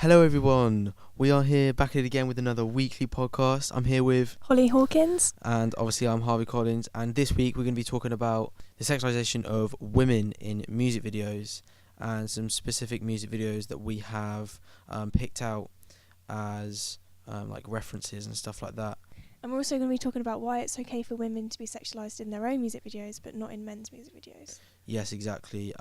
Hello everyone, we are here back at it again with another weekly podcast. I'm here with Holly Hawkins. And obviously I'm Harvey Collins, and this week we're going to be talking about the sexualisation of women in music videos and some specific music videos that we have picked out as like references and stuff like that. And we're also going to be talking about why it's okay for women to be sexualised in their own music videos but not in men's music videos. Yes, exactly.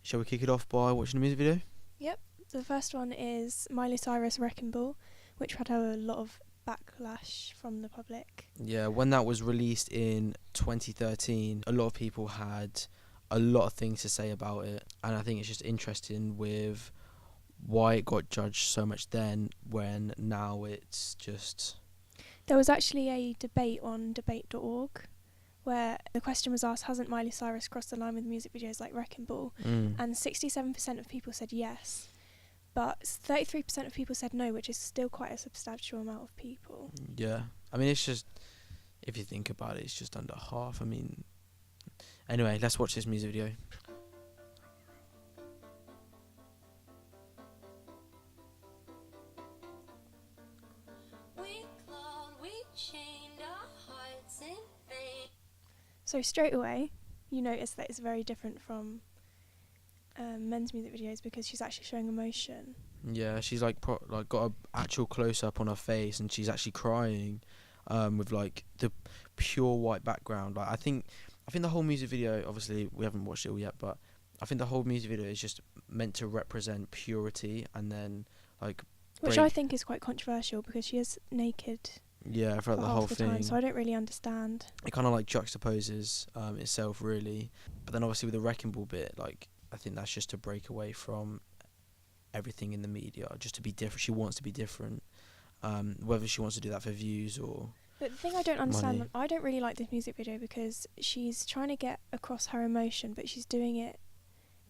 Shall we kick it off by watching the music video? Yep. The first one is Miley Cyrus' Wrecking Ball, which had a lot of backlash from the public. Yeah, when that was released in 2013, a lot of people had a lot of things to say about it, and I think it's just interesting with why it got judged so much then, when now it's just... There was actually a debate on debate.org where the question was asked, hasn't Miley Cyrus crossed the line with music videos like Wrecking Ball? And 67% of people said yes. But 33% of people said no, which is still quite a substantial amount of people. Yeah. I mean, it's just, if you think about it, it's just under half. I mean, anyway, let's watch this music video. So straight away, you notice that it's very different from men's music videos because she's actually showing emotion. Yeah, she's like got a actual close up on her face, and she's actually crying, with like the pure white background. Like I think the whole music video, obviously we haven't watched it all yet, but I think the whole music video is just meant to represent purity, and then like which I think is quite controversial because she is naked. Yeah, throughout the whole thing. Time, so I don't really understand. It kind of like juxtaposes itself really, but then obviously with the Wrecking Ball bit, like I think that's just to break away from everything in the media, just to be different. She wants to be different, whether she wants to do that for views or... But the thing I don't understand, I don't really like this music video because she's trying to get across her emotion, but she's doing it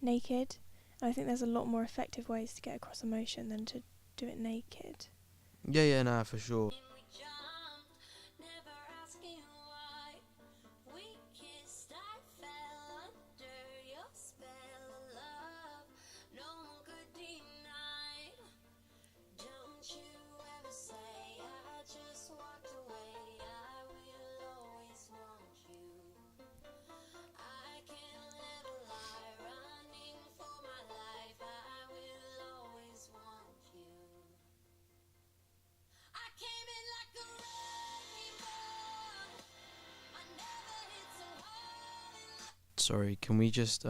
naked. And I think there's a lot more effective ways to get across emotion than to do it naked. Yeah, nah, for sure. Sorry, can we just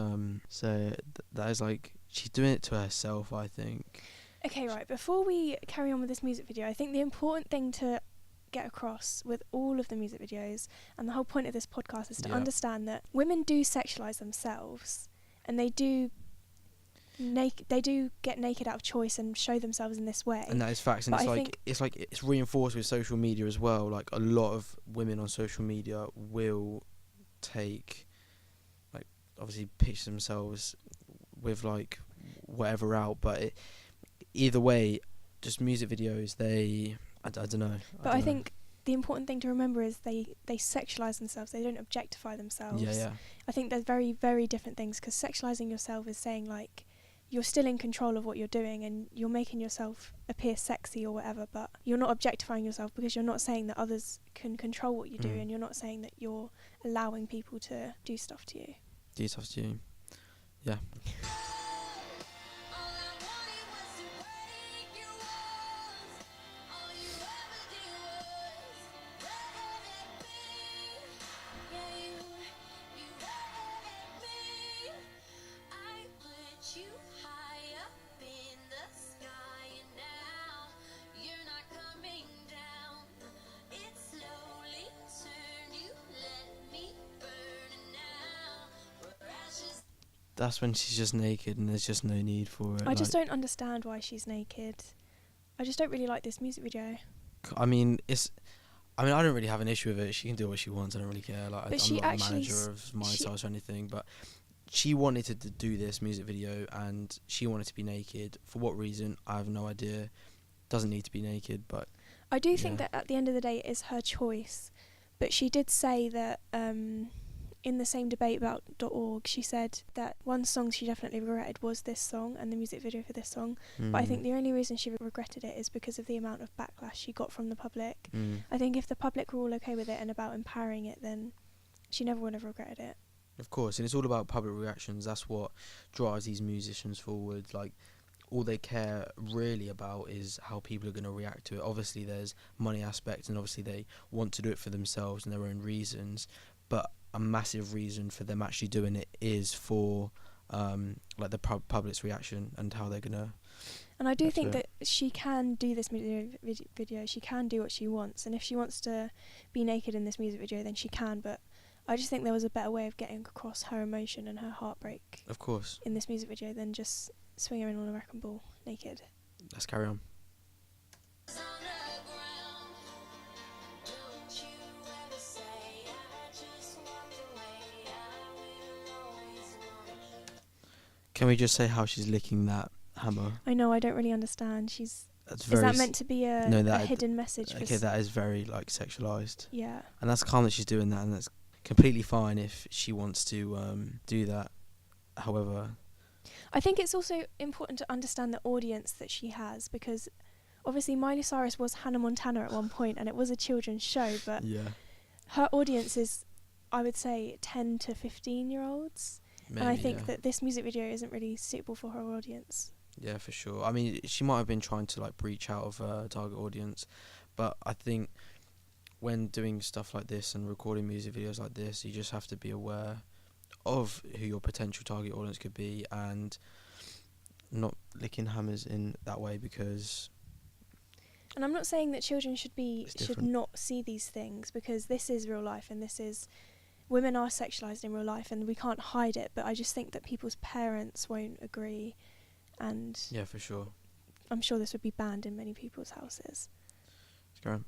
say that is like, she's doing it to herself, I think. Okay, right, before we carry on with this music video, I think the important thing to get across with all of the music videos, and the whole point of this podcast is to understand that women do sexualise themselves, and they do get naked out of choice and show themselves in this way. And that is facts, and it's reinforced with social media as well. Like a lot of women on social media will take, like, obviously picture themselves with like whatever out, but either way, just music videos, I don't know. But I think the important thing to remember is they sexualise themselves. They don't objectify themselves. Yeah. I think there's very, very different things, because sexualising yourself is saying like you're still in control of what you're doing and you're making yourself appear sexy or whatever, but you're not objectifying yourself because you're not saying that others can control what you do, and you're not saying that you're allowing people to do stuff to you. Yeah. That's when she's just naked and there's just no need for it. I just don't understand why she's naked. I just don't really like this music video. I mean, I don't really have an issue with it. She can do what she wants. I don't really care. Like, I'm not a manager of Miley Cyrus or anything, but she wanted to do this music video and she wanted to be naked. For what reason? I have no idea. Doesn't need to be naked, but... I do think that at the end of the day it is her choice. But she did say that in the same debate about .org, she said that one song she definitely regretted was this song and the music video for this song. But I think the only reason she regretted it is because of the amount of backlash she got from the public. I think if the public were all okay with it and about empowering it, then she never would have regretted it. Of course, and it's all about public reactions. That's what drives these musicians forward. Like, all they care really about is how people are going to react to it. Obviously, there's money aspect, and obviously they want to do it for themselves and their own reasons. But a massive reason for them actually doing it is for like the public's reaction and how they're gonna. And I do think that she can do this video. She can do what she wants, and if she wants to be naked in this music video, then she can. But I just think there was a better way of getting across her emotion and her heartbreak. Of course. In this music video than just swinging around on a wrecking ball naked. Let's carry on. Can we just say how she's licking that hammer? I know, I don't really understand. Is that meant to be a hidden message? Okay, that is very like sexualized. Yeah. And that's calm that she's doing that, and that's completely fine if she wants to do that. However, I think it's also important to understand the audience that she has, because obviously Miley Cyrus was Hannah Montana at one point and it was a children's show, but her audience is, I would say, 10 to 15-year-olds. Maybe, and I think that this music video isn't really suitable for her audience. Yeah, for sure. I mean, she might have been trying to like breach out of her target audience, but I think when doing stuff like this and recording music videos like this, you just have to be aware of who your potential target audience could be and not licking hammers in that way, because... And I'm not saying that children should not see these things, because this is real life and women are sexualised in real life and we can't hide it, but I just think that people's parents won't agree, and... Yeah, for sure. I'm sure this would be banned in many people's houses. Let's go on.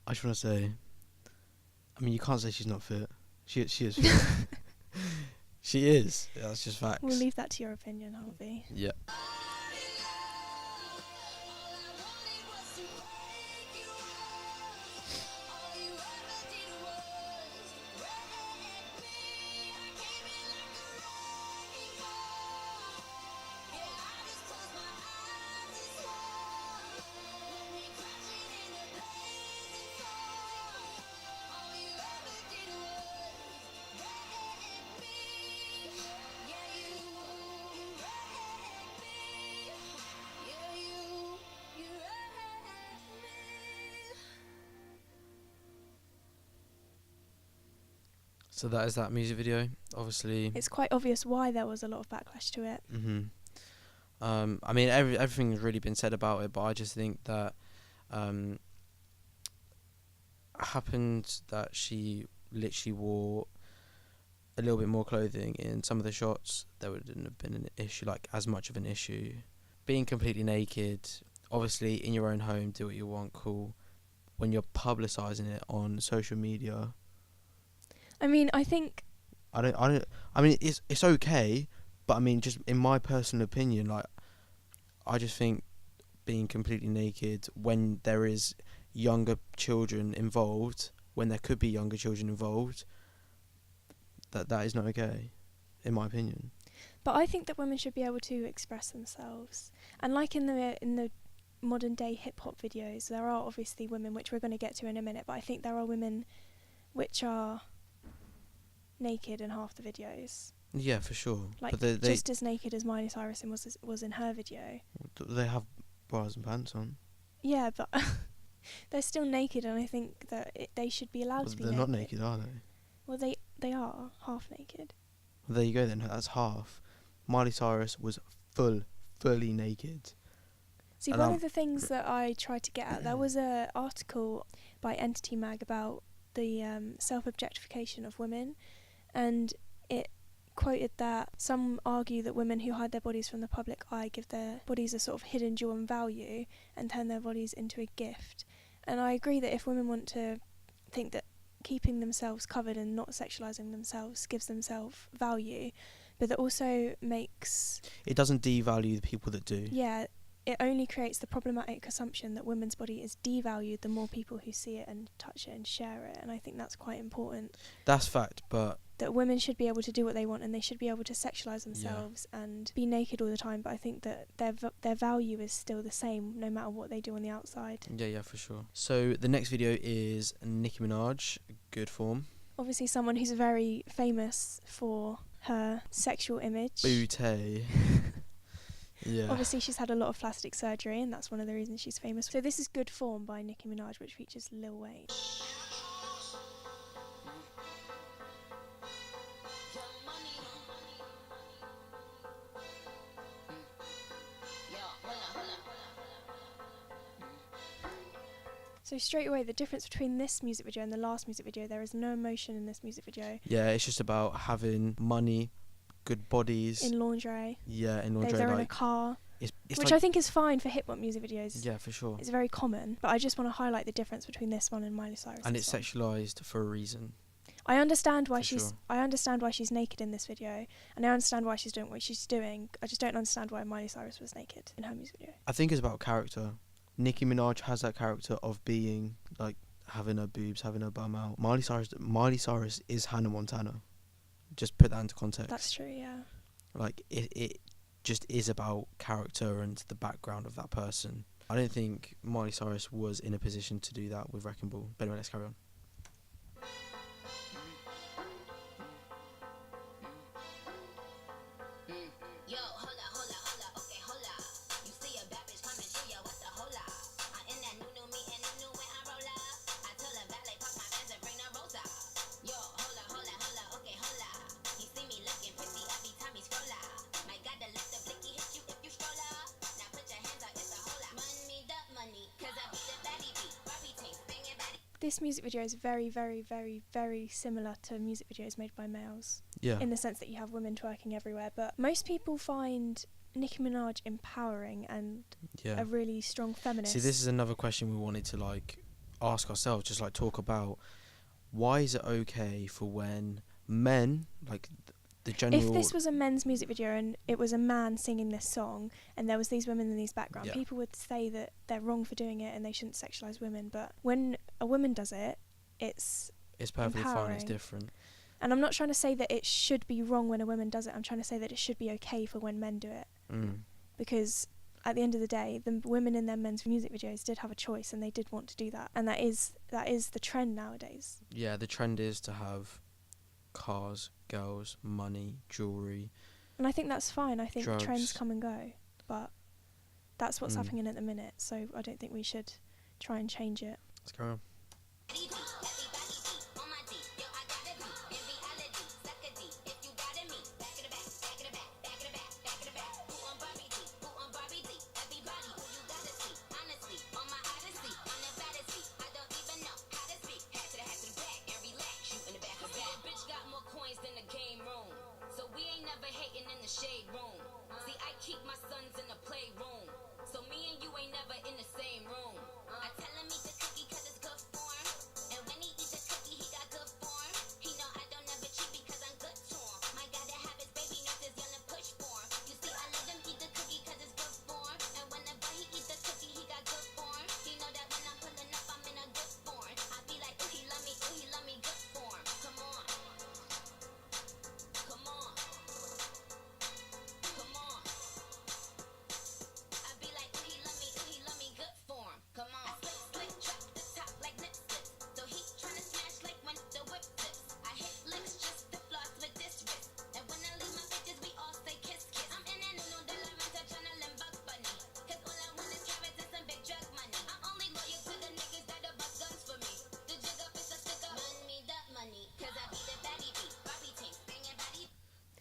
I just want to say, I mean, you can't say she's not fit. She is fit. She is. Yeah, that's just facts. We'll leave that to your opinion, Harvey. Yeah. So that is that music video. Obviously, it's quite obvious why there was a lot of backlash to it. I mean, everything has really been said about it, but I just think that happened that she literally wore a little bit more clothing in some of the shots. There wouldn't have been an issue, like as much of an issue. Being completely naked, obviously in your own home, do what you want, cool. when you're publicising it on social media, I mean, I think I mean, it's okay, but I mean, just in my personal opinion, like, I just think being completely naked when there is younger children involved, when there could be younger children involved, that is not okay, in my opinion. But I think that women should be able to express themselves. And like in the modern day hip hop videos, there are obviously women, which we're going to get to in a minute, but I think there are women which are naked in half the videos. Yeah, for sure. Like, but they just as naked as Miley Cyrus was in her video. they have bras and pants on. Yeah, but they're still naked, and I think that they should be allowed to be They're naked. not naked, are they? Well, they are half naked. Well, there you go then. That's half. Miley Cyrus was fully naked. See, And one of the things that I tried to get at, there was an article by Entity Mag about the self-objectification of women, and it quoted that some argue that women who hide their bodies from the public eye give their bodies a sort of hidden jewel and value and turn their bodies into a gift. And I agree that if women want to think that keeping themselves covered and not sexualising themselves gives them self-value, but that also makes... It doesn't devalue the people that do. Yeah, it only creates the problematic assumption that women's body is devalued the more people who see it and touch it and share it, and I think that's quite important. That's fact, but... That women should be able to do what they want and they should be able to sexualise themselves and be naked all the time, but I think that their value is still the same no matter what they do on the outside. Yeah, for sure. So the next video is Nicki Minaj, Good Form. Obviously someone who's very famous for her sexual image. Booty. Yeah. Obviously she's had a lot of plastic surgery and that's one of the reasons she's famous. So this is Good Form by Nicki Minaj, which features Lil Wayne. So straight away, the difference between this music video and the last music video, there is no emotion in this music video. Yeah, it's just about having money, good bodies. In lingerie. Yeah, in lingerie. They're like, in a car. It's Which like, I think is fine for hip hop music videos. Yeah, for sure. It's very common. But I just want to highlight the difference between this one and Miley Cyrus. And it's sexualised for a reason. I understand why Sure. I understand why she's naked in this video, and I understand why she's doing what she's doing. I just don't understand why Miley Cyrus was naked in her music video. I think it's about character. Nicki Minaj has that character of being like having her boobs, having her bum out. Miley Cyrus is Hannah Montana. Just put that into context. That's true, yeah. Like it just is about character and the background of that person. I don't think Miley Cyrus was in a position to do that with Wrecking Ball. But anyway, let's carry on. This music video is very, very, very, very similar to music videos made by males. Yeah. In the sense that you have women twerking everywhere. But most people find Nicki Minaj empowering and a really strong feminist. See, this is another question we wanted to like ask ourselves, just like talk about. Why is it okay for when men, like the general... If this was a men's music video and it was a man singing this song and there was these women in these background, people would say that they're wrong for doing it and they shouldn't sexualise women. But when a woman does it, it's perfectly empowering. fine, it's different. And I'm not trying to say that it should be wrong when a woman does it. I'm trying to say that it should be okay for when men do it. Because at the end of the day, the women in their men's music videos did have a choice and they did want to do that. And that is the trend nowadays. Yeah, the trend is to have cars, girls, money, jewellery. And I think that's fine. I think drugs. Trends come and go. But that's what's happening at the minute. So I don't think we should try and change it. Let's carry on.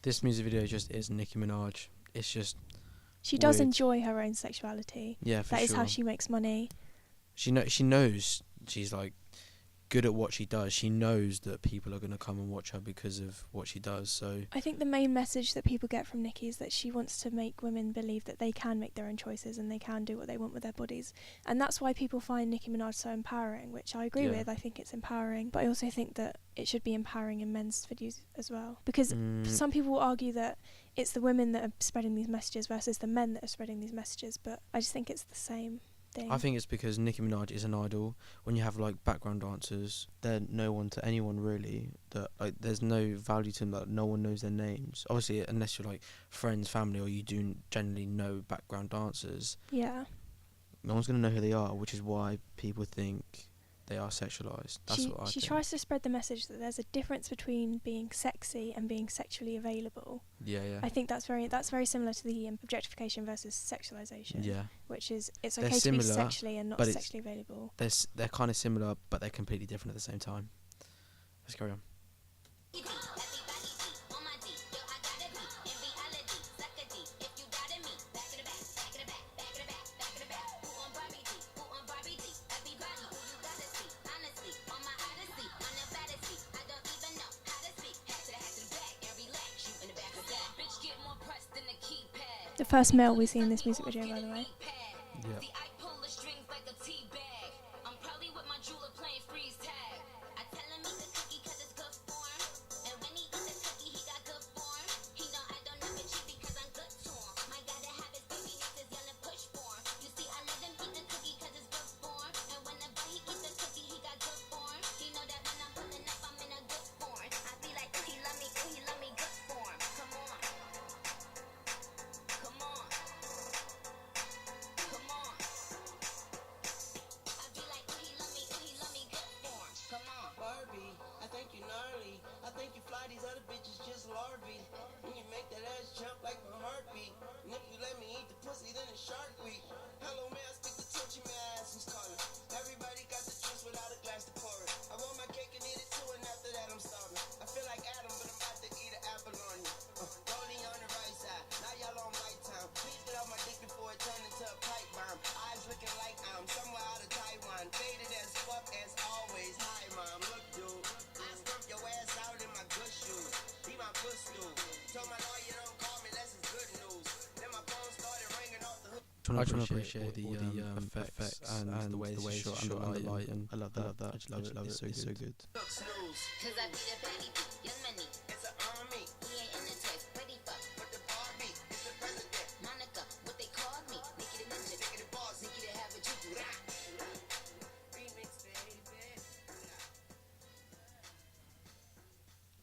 This music video just is Nicki Minaj. It's just She does weird. enjoy her own sexuality. Yeah, for That sure. is how she makes money. She knows she's like good at what she does. She knows that people are going to come and watch her because of what she does. So I think the main message that people get from Nicki is that she wants to make women believe that they can make their own choices and they can do what they want with their bodies. And that's why people find Nicki Minaj so empowering, which I agree with. I think it's empowering. But I also think that it should be empowering in men's videos as well. Because some people will argue that it's the women that are spreading these messages versus the men that are spreading these messages. But I just think it's the same thing. I think it's because Nicki Minaj is an idol. When you have like background dancers, they're no one to anyone really. That like there's no value to them. That no one knows their names. Obviously, unless you're like friends, family, or you do generally know background dancers. Yeah. No one's gonna know who they are, which is why people think they are sexualized. That's what I think. She tries to spread the message that there's a difference between being sexy and being sexually available. Yeah. I think that's very similar to the objectification versus sexualization. Yeah. Which is it's They're okay to be similar, sexually and not but sexually available. They're kind of similar, but they're completely different at the same time. Let's carry on. The first male we see in this music video, by the way. Yeah. I try to appreciate all the effects and the way it's shot under light, and I love that. I just love it. It's so good.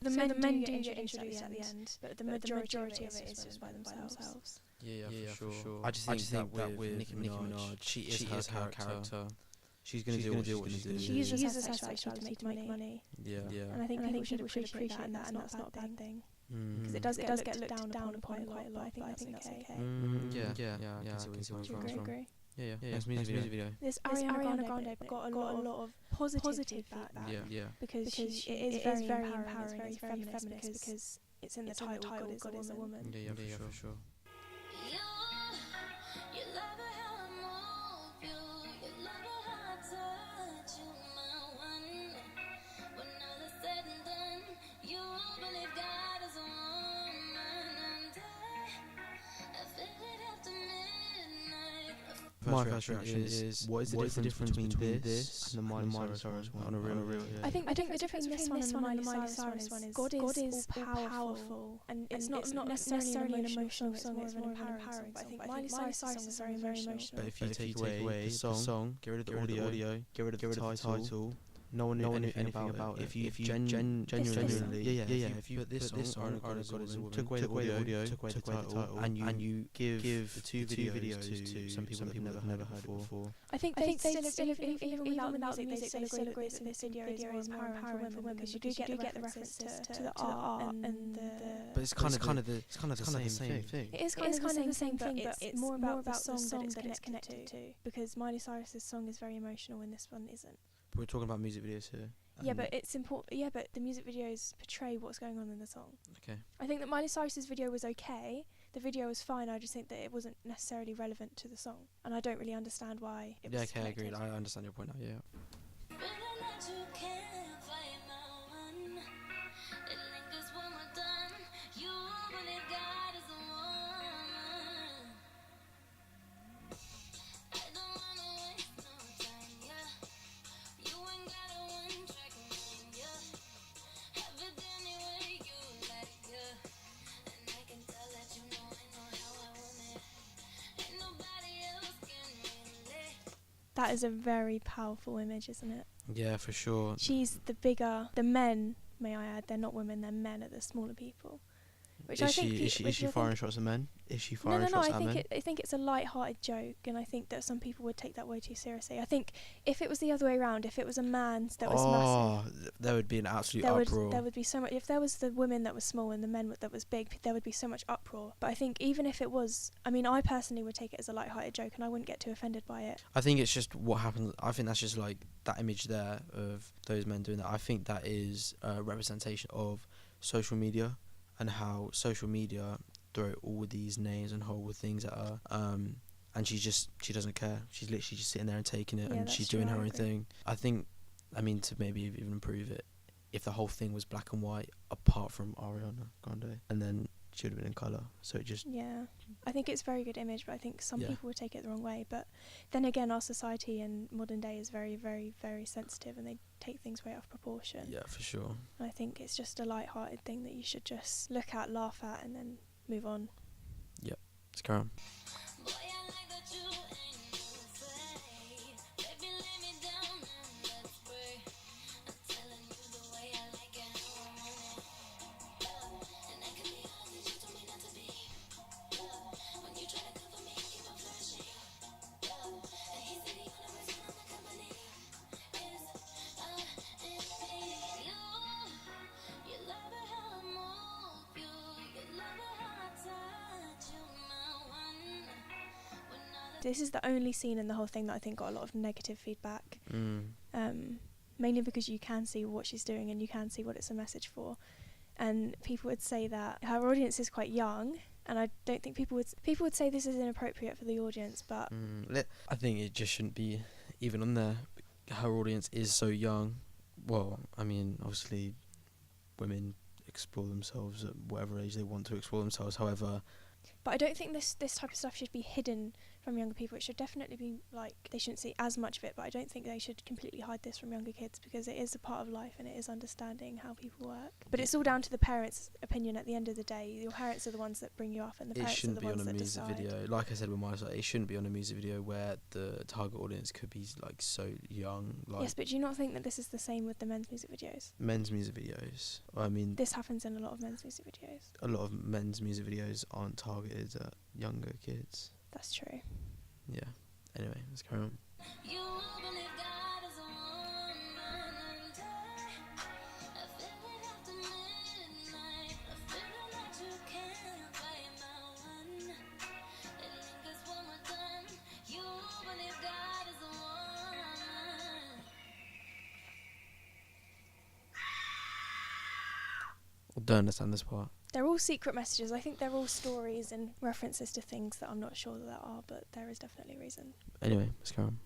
The men do get introduced at the end, but the majority of it is just by themselves. Yeah, for sure. I just think that with Nicki Minaj, she is her character. She's gonna do what she's gonna do. She uses her sexuality to make money. Yeah. And I think people should appreciate that, and that's not a bad thing. Because it does get looked down quite a lot, but I think that's okay. Yeah. I can see where you're coming from. Agree. Yeah. Next music video. This Ariana Grande got a lot of positive feedback. Yeah. Because it is very empowering, it's very feminist because it's in the title, God is a woman. Yeah, for sure. My first reaction is what is the difference between this and the Miley Cyrus one on a real? I think the difference between this one and the Miley Cyrus one is God is all powerful, and it's not necessarily an emotional song. It's more of an empowering song. But I think Miley Cyrus song is very emotional. But if you take away the song, get rid of the audio, get rid of the title. No one knew anything about it. If you genuinely, if you put this song, took away the audio, took away the title, and you give the two videos to some people that have never heard it before. I think they still, even without the music, they still agree that this video is more empowering for women because you do get the reference to the art and the. But it's kind of the same thing. It is kind of the same thing, but it's more about the song that it's connected to. Because Miley Cyrus's song is very emotional and this one isn't. We're talking about music videos here. Yeah, but it's important. Yeah, but the music videos portray what's going on in the song. Okay. I think that Miley Cyrus's video was okay. The video was fine. I just think that it wasn't necessarily relevant to the song, and I don't really understand why it was. Yeah, okay, I connected. agreed. I understand your point now. Yeah. That is a very powerful image, isn't it? Yeah, for sure. She's the men, may I add, they're not women, they're men, are the smaller people. Which Is she firing shots at men? Is she firing shots at men? I think it's a light-hearted joke, and I think that some people would take that way too seriously. I think if it was the other way around, if it was a man that was massive, there would be an absolute uproar. There would be so much. If there was the women that was small and the men that was big, there would be so much uproar. But I think even if it was, I mean, I personally would take it as a light-hearted joke, and I wouldn't get too offended by it. I think it's just what happens. I think that's just like that image there of those men doing that. I think that is a representation of social media and how social media throw all these names and horrible things at her. And she doesn't care. She's literally just sitting there and taking it, and she's doing her own thing. I think, I mean, to maybe even improve it, if the whole thing was black and white, apart from Ariana Grande, and then she would have been in colour. So it just... Yeah. I think it's a very good image, but I think some people would take it the wrong way. But then again, our society in modern day is very, very, very sensitive, and they take things way out of proportion. Yeah, for sure. And I think it's just a light-hearted thing that you should just look at, laugh at, and then move on. Yep. Let's carry on. This is the only scene in the whole thing that I think got a lot of negative feedback. Mainly because you can see what she's doing and you can see what it's a message for. And people would say that her audience is quite young, and I don't think people would say this is inappropriate for the audience, but... I think it just shouldn't be even on there. Her audience is so young. Well, I mean, obviously, women explore themselves at whatever age they want to explore themselves. However... But I don't think this type of stuff should be hidden from younger people. It should definitely be, like, they shouldn't see as much of it, but I don't think they should completely hide this from younger kids, because it is a part of life and it is understanding how people work. But it's all down to the parents' opinion at the end of the day. Your parents are the ones that bring you up, and the parents are the ones that decide. It shouldn't be on a music video. Like I said with my side, it shouldn't be on a music video where the target audience could be, like, so young. Like, yes, but do you not think that this is the same with the men's music videos? Men's music videos? I mean... This happens in a lot of men's music videos. A lot of men's music videos aren't targeted at younger kids. That's true. Yeah. Anyway, let's carry on. I don't understand this part. They're all secret messages. I think they're all stories and references to things that I'm not sure that there are, but there is definitely a reason. Anyway, let's carry on.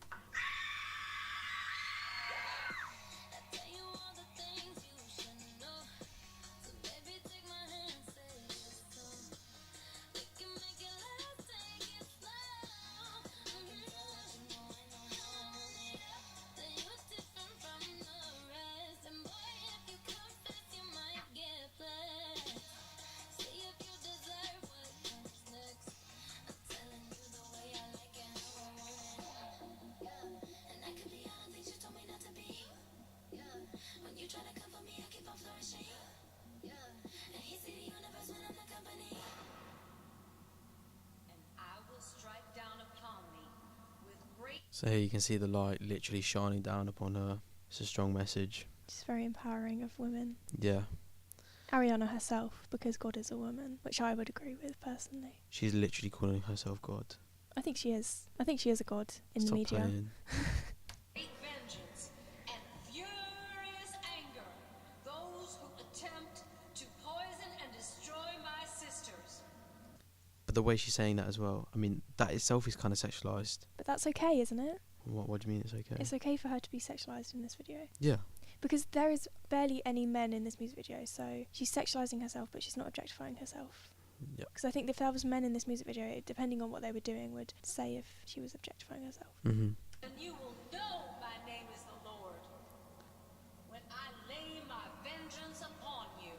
So here you can see the light literally shining down upon her. It's a strong message. It's very empowering of women. Yeah. Ariana herself, because God is a woman, which I would agree with personally. She's literally calling herself God. I think she is. I think she is a god in the media. Playing. But the way she's saying that as well, I mean, that itself is kind of sexualised. But that's okay, isn't it? What do you mean it's okay? It's okay for her to be sexualised in this video. Yeah. Because there is barely any men in this music video, so she's sexualising herself, but she's not objectifying herself. Yeah. Because I think if there was men in this music video, depending on what they were doing, would say if she was objectifying herself. Mm-hmm. And you will know my name is the Lord when I lay my vengeance upon you.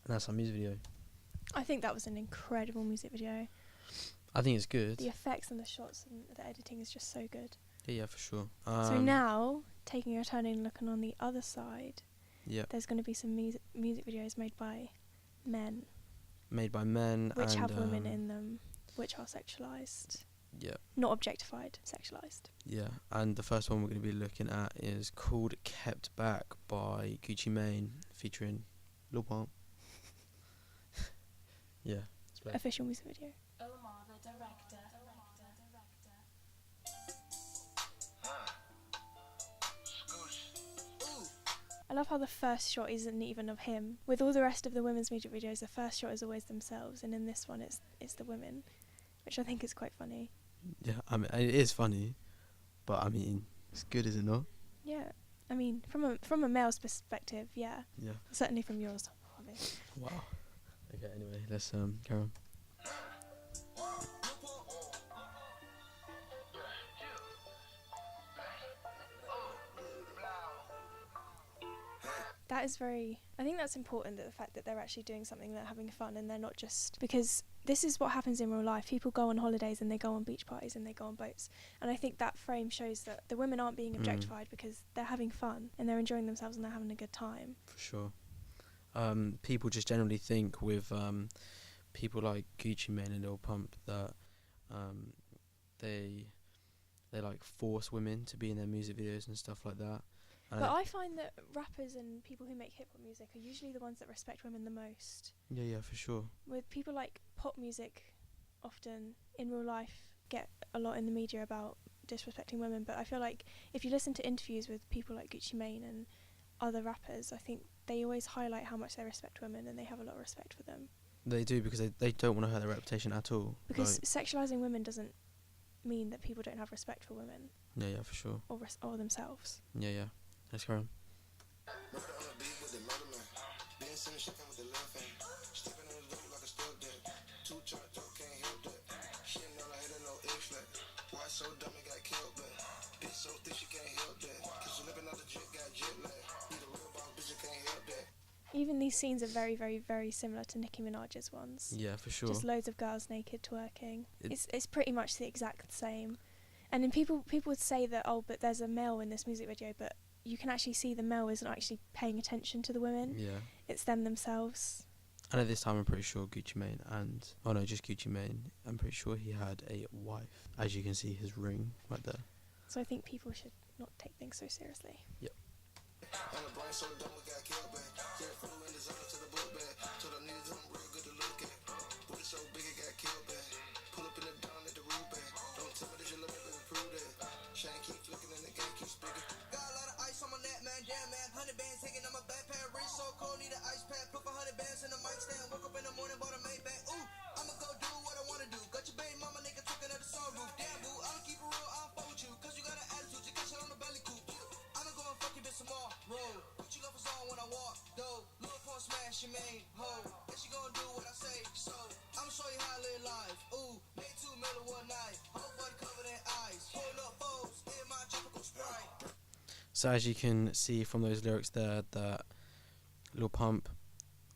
And that's our music video. I think that was an incredible music video. I think it's good. The effects and the shots and the editing is just so good. Yeah, for sure. So now, taking a turn and looking on the other side, yeah, there's going to be some music videos made by men. Made by men. Which and, have women in them, which are sexualised. Yeah. Not objectified, sexualised. Yeah, and the first one we're going to be looking at is called Kept Back by Gucci Mane, featuring Lil Pump. Yeah. Official music video. Omar, the director. I love how the first shot isn't even of him. With all the rest of the women's music videos, the first shot is always themselves, and in this one it's the women, which I think is quite funny. Yeah, I mean, it is funny, but I mean, it's good, is it not? Yeah, I mean, from a male's perspective, yeah. Yeah. Certainly from yours, Harvey. Wow. Okay, anyway, let's carry on. That is very... I think that's important, that the fact that they're actually doing something, they're having fun, and they're not just... Because this is what happens in real life. People go on holidays and they go on beach parties and they go on boats. And I think that frame shows that the women aren't being objectified because they're having fun and they're enjoying themselves and they're having a good time. For sure. People just generally think with people like Gucci Mane and Lil Pump that they like force women to be in their music videos and stuff like that. But I find that rappers and people who make hip-hop music are usually the ones that respect women the most. Yeah, for sure. With people like pop music, often in real life get a lot in the media about disrespecting women, but I feel like if you listen to interviews with people like Gucci Mane and other rappers, I think they always highlight how much they respect women and they have a lot of respect for them. They do, because they don't want to hurt their reputation at all. Because sexualising women doesn't mean that people don't have respect for women. Yeah, for sure. Or themselves. Yeah. Let's go on. Even these scenes are very, very, very similar to Nicki Minaj's ones. Yeah, for sure. Just loads of girls naked twerking. It's pretty much the exact same. And then people would say that, oh, but there's a male in this music video, but you can actually see the male isn't actually paying attention to the women. Yeah. It's them themselves. And at this time, I'm pretty sure Gucci Mane just Gucci Mane. I'm pretty sure he had a wife. As you can see, his ring right there. So I think people should not take things so seriously. Yep. So as you can see from those lyrics there, that Lil Pump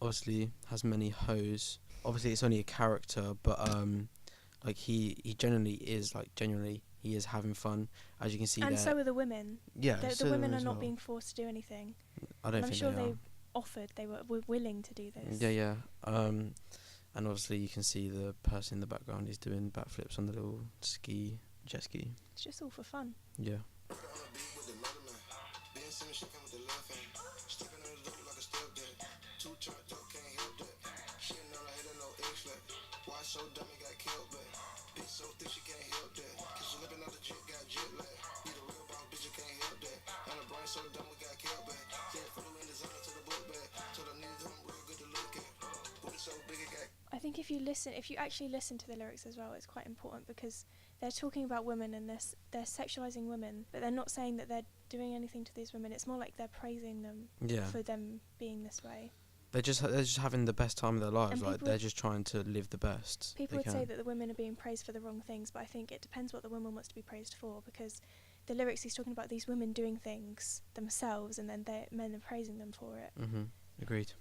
obviously has many hoes. Obviously it's only a character, but like he genuinely he is having fun, as you can see And there. so are the women. Yeah, The so women are as not well. being forced to do anything. I don't And I'm think sure they they are. offered, they were willing to do this. Yeah. And obviously you can see the person in the background is doing backflips on the little jet ski. It's just all for fun. Yeah. I think if you actually listen to the lyrics as well, it's quite important, because they're talking about women and they're sexualizing women, but they're not saying that they're doing anything to these women. It's more like they're praising them for them being this way. They're just having the best time of their lives. And Like they're just trying to live the best. People would say that the women are being praised for the wrong things, but I think it depends what the woman wants to be praised for, because the lyrics, he's talking about these women doing things themselves and then men are praising them for it. Agreed.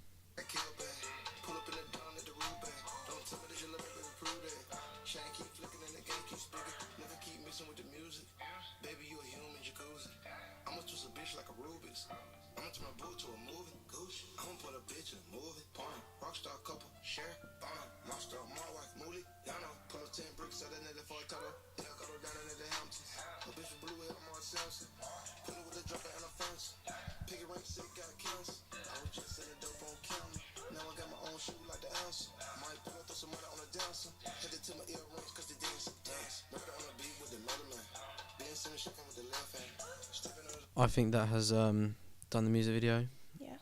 I think that has done the music video. Yeah.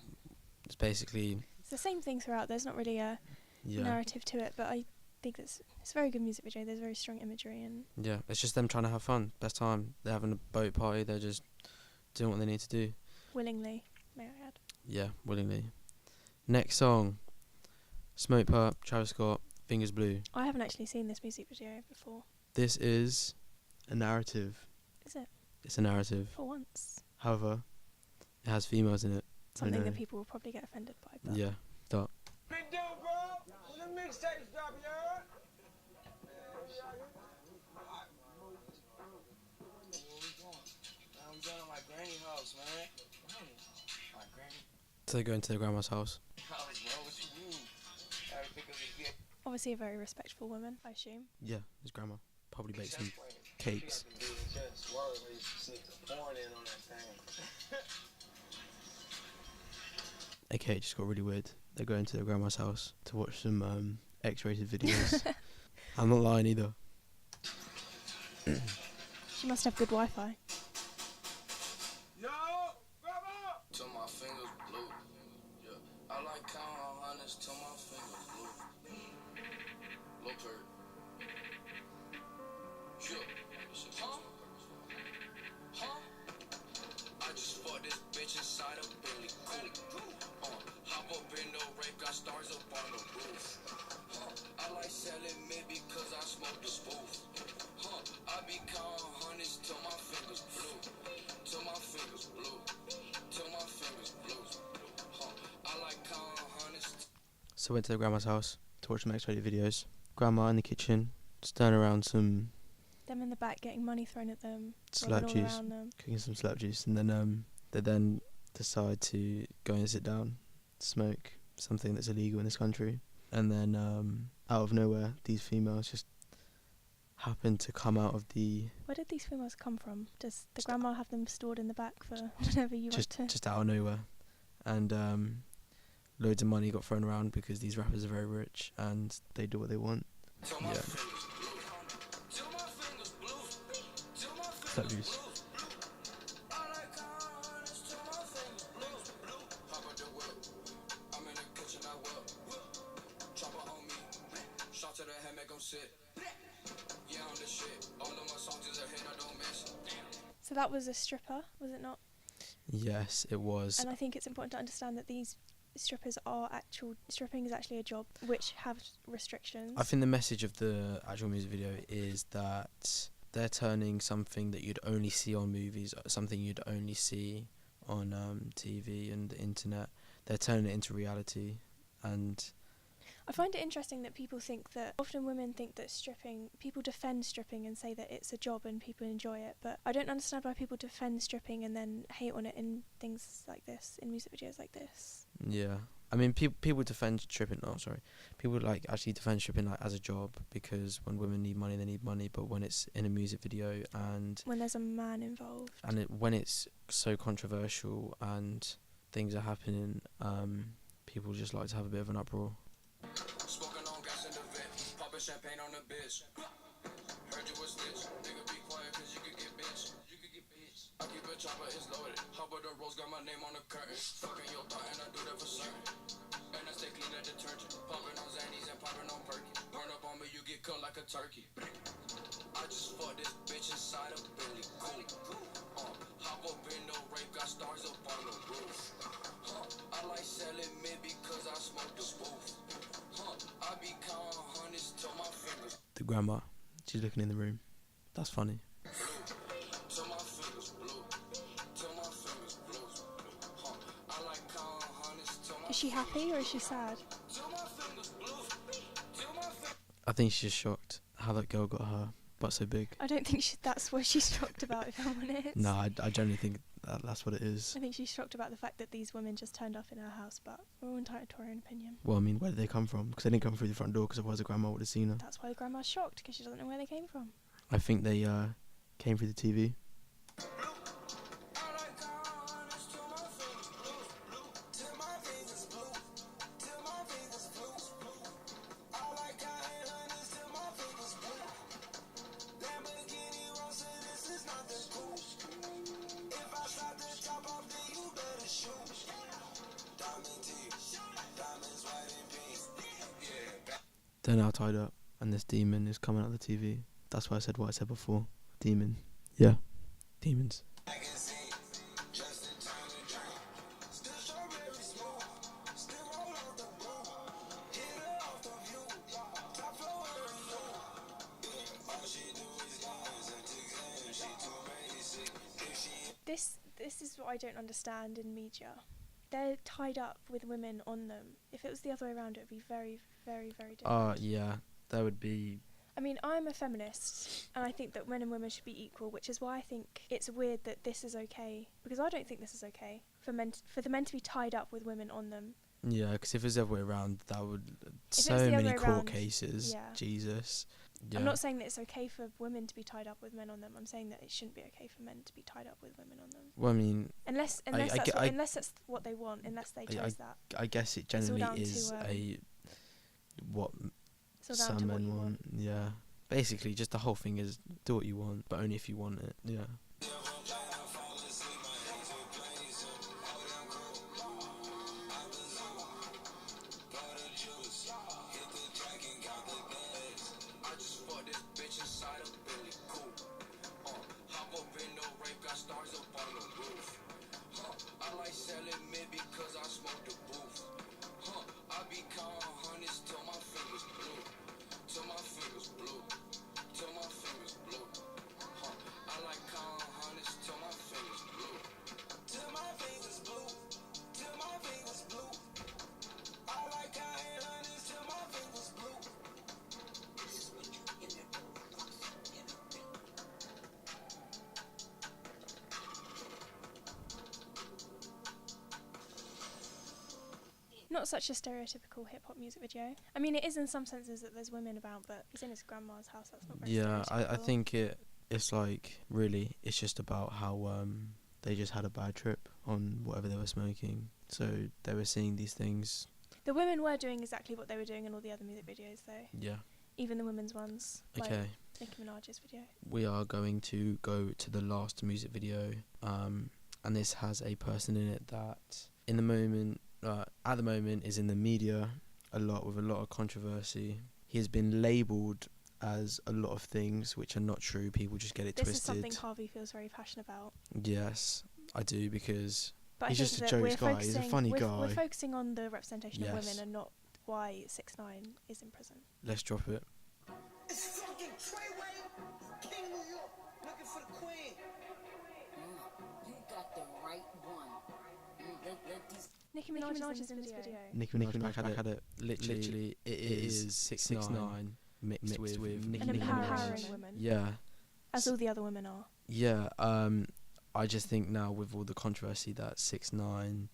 It's basically... It's the same thing throughout. There's not really a narrative to it, but I think it's a very good music video. There's very strong imagery and... Yeah, it's just them trying to have fun. Best time. They're having a boat party. They're just doing what they need to do. Willingly, may I add. Yeah, willingly. Next song. Smoke Purp, Travis Scott, Fingers Blue. I haven't actually seen this music video before. This is a narrative. Is it? It's a narrative. For once. However, it has females in it. Something that people will probably get offended by. But Yeah, start. Big deal, bro. When the mixtapes drop, you heard? I'm going to my granny house, man. My granny So they go into their grandma's house. house, bro. What you mean? Gotta pick up his gift. obviously a very respectful woman, I assume. Yeah, his grandma. Probably baked some cakes. Okay, it just got really weird. They're going to their grandma's house to watch some X-rated videos. I'm not lying either. She must have good Wi-Fi. Yo, grandma! Till my fingers blue. Yeah, I like counting hundreds till my fingers blue. Low bird. Yeah. Huh? I just fucked this bitch inside a Billy Cool. Hop up in the rape, got stars up on the roof. I like selling mid because I smoke the spoof. I be counting hundreds till my fingers blue. Till my fingers blue. Till my fingers blue. I like counting hundreds. So went to their grandma's house to watch some X-rated videos. Grandma in the kitchen, stirring around some Them in the back getting money thrown at them, slurp rolling all juice, around them. cooking some slurp juice, and then they then decide to go and sit down, smoke something that's illegal in this country, and then out of nowhere, these females just happen to come out of the Where did these females come from? Does the grandma have them stored in the back for whenever you want to? just out of nowhere, and loads of money got thrown around because these rappers are very rich and they do what they want. Till my Yeah. fingers blue. Till my fingers blue. Till my Slurp fingers juice. blue. I like counting hundreds till my fingers blue. Hop out the whip. I'm in the kitchen, I whip. Chopper on me. Shot to the head, make 'em sit. Yeah, I'm the shit. All of my songs is a hit, I don't miss. So that was a stripper, was it not? Yes, it was. And I think it's important to understand that these strippers are stripping is actually a job which has restrictions. I think the message of the actual music video is that they're turning something that you'd only see on movies, something you'd only see on TV and the internet, they're turning it into reality. And I find it interesting that people think that, often women think that stripping, people defend stripping and say that it's a job and people enjoy it, but I don't understand why people defend stripping and then hate on it in things like this, in music videos like this. yeah, I mean, people defend stripping. Oh, sorry, people like actually defend stripping like as a job, because when women need money, they need money. But when it's in a music video and When there's a man involved. when it's so controversial and things are happening, people just like to have a bit of an uproar. Smoking on gas in the vet, popping champagne on the bitch. Heard you was snitch, nigga be quiet cause you could get bitch. I keep a chopper, it's loaded. Hop with the rose, got my name on the curtain. Fucking your thought and I do that for certain. And I stay clean at detergent. Pumping on Xannies and popping on Perky. Burn up on me, you get cut like a turkey. I just fucked this bitch inside a Billy Cool. Hop up in the rape, got stars up on the roof. I like selling mid because I smoke the spoof. I be counting hundreds till my fingers. The grandma, she's looking in the room. That's funny. Till my fingers blue. Till my fingers blue. I like counting hundreds till my Is she happy or is she sad? till my fingers blue. Till my fingers. I think she's just shocked how that girl got her butt so big. I don't think that's what she's shocked about, if I'm honest. No, I generally think that's what it is. I think she's shocked about the fact that these women just turned up in her house, but we're all entitled to our own opinion. Well, I mean, where did they come from? Because they didn't come through the front door, because otherwise the grandma would have seen her. That's why the grandma's shocked, because she doesn't know where they came from. I think they came through the TV. I like counting hundreds till my fingers blue. Till my fingers blue. Till my fingers blue. I like counting hundreds till my fingers blue. Lamborghini Rosa, this is not the coupe. If I start to chop off, then you better shoot. Diamond teeth, diamonds white and pink. Yeah. They're now tied up, and this demon is coming out of the TV. That's why I said what I said before. Demon. Yeah. Demons. I can see, just in time to drink. Still strawberry smooth, still roll off the boot. Hit her off the view, top floor area. All she do is dance and tick, she too basic. If she This is what I don't understand in media. They're tied up with women on them. If it was the other way around, it would be very, very, very different. Yeah. That would be... I mean, I'm a feminist, and I think that men and women should be equal, which is why I think it's weird that this is okay, because I don't think this is okay for the men to be tied up with women on them. Yeah, because if it was the other way around, that would... it So was the many other way court around, cases. yeah. Jesus. Yeah. I'm not saying that it's okay for women to be tied up with men on them. I'm saying that it shouldn't be okay for men to be tied up with women on them. Well, I mean, Unless that's what they want, unless they chose that. I guess it all generally down is to, what It's all down to some what men you want. Yeah. Basically, just the whole thing is do what you want, but only if you want it. Yeah. I just fucked this bitch inside a Billy Cool. Hop up in the rape, got stars up on the roof. I like selling mid because I smoke the booth. I be counting hundreds till my fingers blue. Till my fingers blue. Till my fingers blue. I like counting hundreds till my fingers blue. Till my fingers blue. Till my fingers blue. I like counting hundreds till my fingers blue. Not such a stereotypical hip-hop music video. I mean, it is in some senses that there's women about, but he's in his grandma's house. That's not very Yeah, I stereotypical. think it's like, really, it's just about how they just had a bad trip on whatever they were smoking. So they were seeing these things. The women were doing exactly what they were doing in all the other music videos, though. Yeah. Even the women's ones. Okay. Like Nicki Minaj's video. We are going to go to the last music video, and this has a person in it that at the moment is in the media a lot, with a lot of controversy. He has been labelled as a lot of things which are not true. People just get it This twisted. is something Harvey feels very passionate about. Yes, I do, because But he's I just think a that jokes guy. He's a funny guy. We're focusing on the representation of Yes. women and not why 6ix9ine is in prison. Let's drop it. It's fucking Treyway, King New York, looking for the queen. You got the right one. Nicki Minaj is in this video. Nicki Minaj had it. Literally, it is 6ix9ine mixed with Nicki An Minaj. empowering woman. Yeah. As all the other women are. Yeah. I just think now with all the controversy that 6ix9ine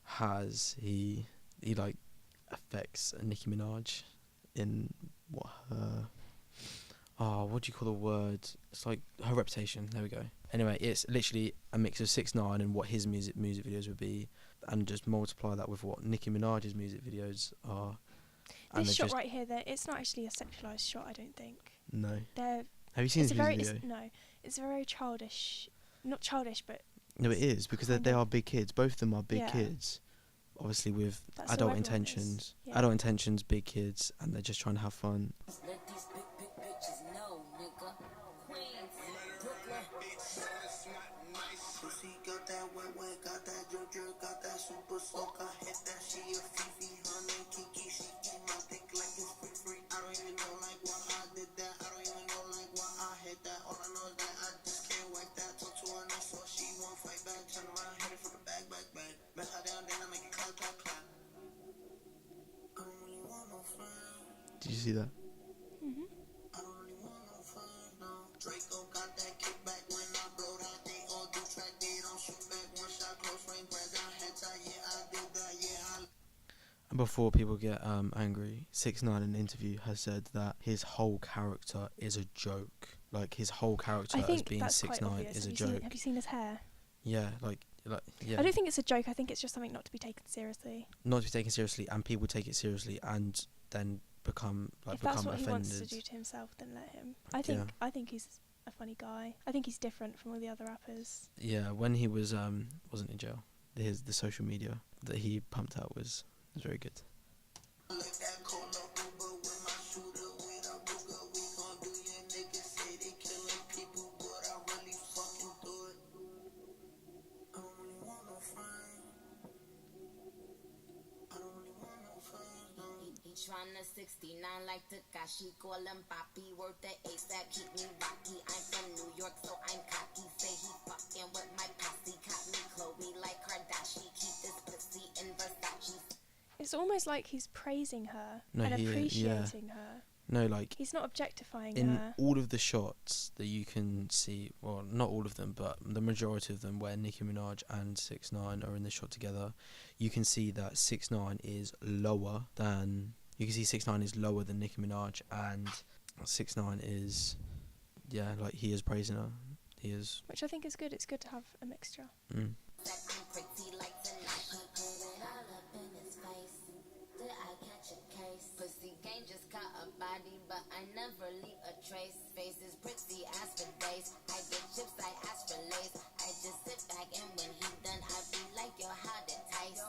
has, he like affects Nicki Minaj in what do you call the word? It's like her reputation. There we go. Anyway, it's literally a mix of 6ix9ine and what his music videos would be, and just multiply that with what Nicki Minaj's music videos are. And This shot right here, it's not actually a sexualised shot, I don't think. No. They're, Have you seen this music video? No, it's very childish. Not childish, but... No, it is, because they are big kids. Both of them are big kids. Obviously with That's all adult everyone intentions. is. Yeah. Adult intentions, big kids, and they're just trying to have fun. Let these big bitches know, nigga. Queens, Brooklyn. Pussy got that wet, got that drip, got that super soak. I hit that, she a Fifi, honey, Kiki, she eat my dick like it's free. I don't even know like why I did that. I don't even know like why I hit that. All I know is that I just can't wipe that. Talk to her nice, so she won't fight back. Turn around, hit it from the back. Bet her down, then I make it clap. I don't really want no friend. Did you see that? Mm-hmm. I don't really want no friend, no. Draco got that kickback when I blow that. They all do track, they don't shoot back. One shot, close range, press down, head tie. Yeah, I did that. Yeah, And before people get angry, 6ix9ine in an interview has said that his whole character is a joke. Like his whole character I as think being that's quite 6ix9ine obvious. is a Have you joke. have you seen his hair? Yeah, yeah. I don't think it's a joke. I think it's just something not to be taken seriously. Not to be taken seriously, and people take it seriously, and then become If that's what offended. he wants to do to himself, then let him. I think he's a funny guy. I think he's different from all the other rappers. Yeah, when he was wasn't in jail, the social media that he pumped out was very good. like that cola Uber with my shooter with a booger. We gon' do your niggas say they killing people, but I really fucking do it. I don't really want no friend. I don't really want no friends, no. He tryna 69 like Takashi, call him Papi, worth the ASAP, keep me rocky. I'm from New York, so I'm cocky. Say he fucking with my posse, caught me Chloe like Kardashian. Keep this pussy in Versace. It's almost like he's praising her No, and he is, appreciating her. No, like He's not objectifying in her. all of the shots that you can see, well, not all of them, but the majority of them where Nicki Minaj and 6ix9ine are in the shot together, you can see that 6ix9ine is lower than... You can see 6ix9ine is lower than Nicki Minaj, and 6ix9ine is... Yeah, like, he is praising her. He is... Which I think is good. It's good to have a mixture. Mm. Pussy gang just caught a body, but I never leave a trace. Face is pretty, ask for days. I get chips, I ask for lace. I just sit back and when he done, I be like, yo, how to taste?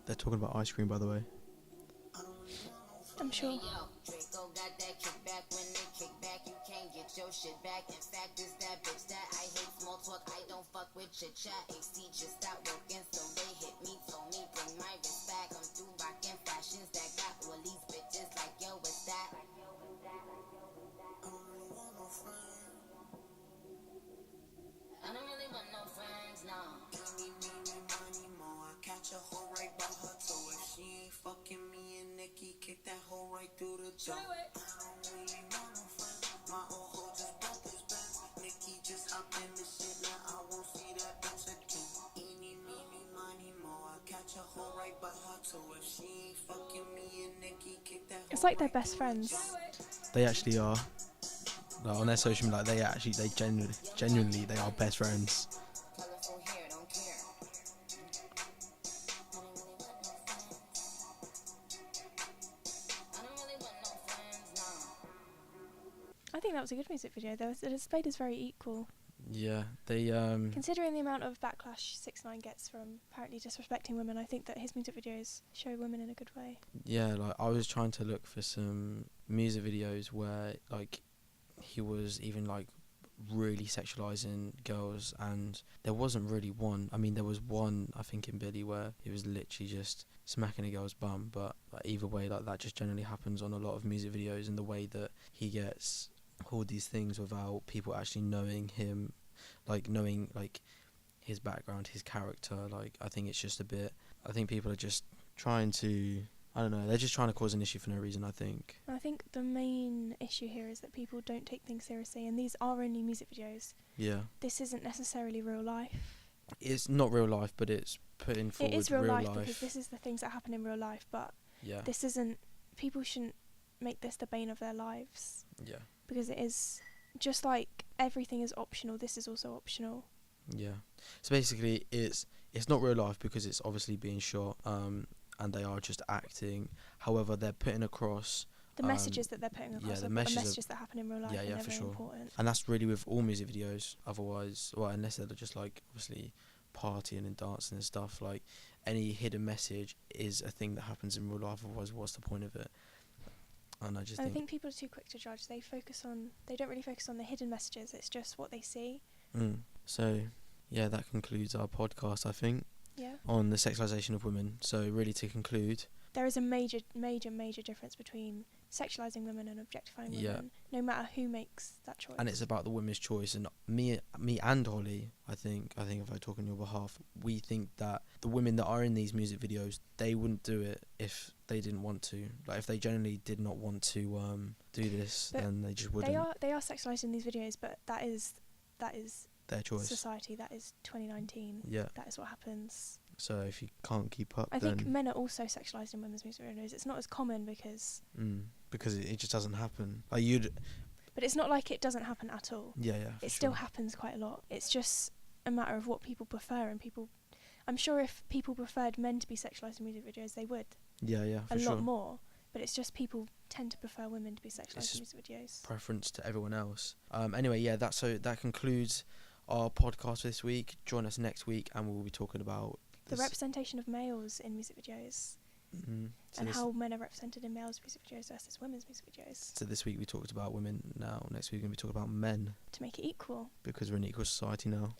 They're talking about ice cream, by the way. I'm sure. Yo, Draco got that kickback. When they kick back, you can't get your shit back. In fact, it's that bitch that I hate small talk. I don't fuck with chit chat. AC just stopped working, so they hit me. Told me bring my wrist back. I'm through rocking fashions that got all these bitches like, yo, what's that? I don't really want no friends. I don't really want no friends, no. Eeny, meeny, miny, mo. I catch a hoe right by her toe. If she ain't fucking me and Nikki, kick that hoe right through the door. I don't really want no friends. My old hoe just bought this bag. Nikki just hopped in the shit. Now I won't see that bitch again. Eeny, meeny, miny, mo. I catch a hoe right by her toe. If she ain't fucking me and Nikki, kick that hoe It's like they're right best through the friends. door. They actually are. Like, on their social media, like, they genuinely, they are best friends. Colorful hair, don't care. I don't really want no friends, no. I think that was a good music video. The display is very equal. Yeah, they Considering the amount of backlash 6ix9ine gets from apparently disrespecting women, I think that his music videos show women in a good way. yeah, like, I was trying to look for some music videos where, like, he was even, like, really sexualizing girls, and there wasn't really one. I mean, there was one, I think, in Billy where he was literally just smacking a girl's bum, but, like, either way, like, that just generally happens on a lot of music videos, and the way that he gets all these things without people actually knowing him like knowing like his background, his character. Like I think it's just a bit. I think people are just trying to. I don't know. They're just trying to cause an issue for no reason, I think. I think the main issue here is that people don't take things seriously, and these are only music videos. Yeah. This isn't necessarily real life. It's not real life, but it's putting forward It is real life because this is the things that happen in real life, but Yeah. this isn't. People shouldn't make this the bane of their lives, Yeah. because it is just like everything is optional. This is also optional. Yeah. So basically, it's not real life because it's obviously being shot. And they are just acting. However, they're putting across The messages that they're putting across the are messages that happen in real life, and they're for very sure. important. And that's really with all music videos. Otherwise, well, unless they're just like obviously partying and dancing and stuff, like any hidden message is a thing that happens in real life. Otherwise, what's the point of it? And I just think people are too quick to judge. They don't really focus on the hidden messages. It's just what they see. So, yeah, that concludes our podcast, I think, Yeah. on the sexualization of women. So really, to conclude, There is a major difference between sexualizing women and objectifying women, no matter who makes that choice. and it's about the women's choice. And me and Holly, I think if I talk on your behalf, we think that the women that are in these music videos, they wouldn't do it if they didn't want to. Like if they genuinely did not want to do this, But then they just wouldn't. They are sexualized in these videos, but that is their choice. society. That is 2019. Yeah. That is what happens. So if you can't keep up, I then think men are also sexualized in women's music videos. It's not as common because it just doesn't happen. Like but it's not like it doesn't happen at all. Yeah. It still happens quite a lot. It's just a matter of what people prefer, and I'm sure if people preferred men to be sexualized in music videos, they would. Yeah, for a sure. lot more. But it's just people tend to prefer women to be sexualized in music videos. Preference to everyone else. Anyway, yeah, that concludes our podcast this week. Join us next week, and we'll be talking about The representation of males in music videos, and how men are represented in males' music videos versus women's music videos. So this week we talked about women. Now next week we're going to be talking about men, To make it equal. because we're in an equal society now.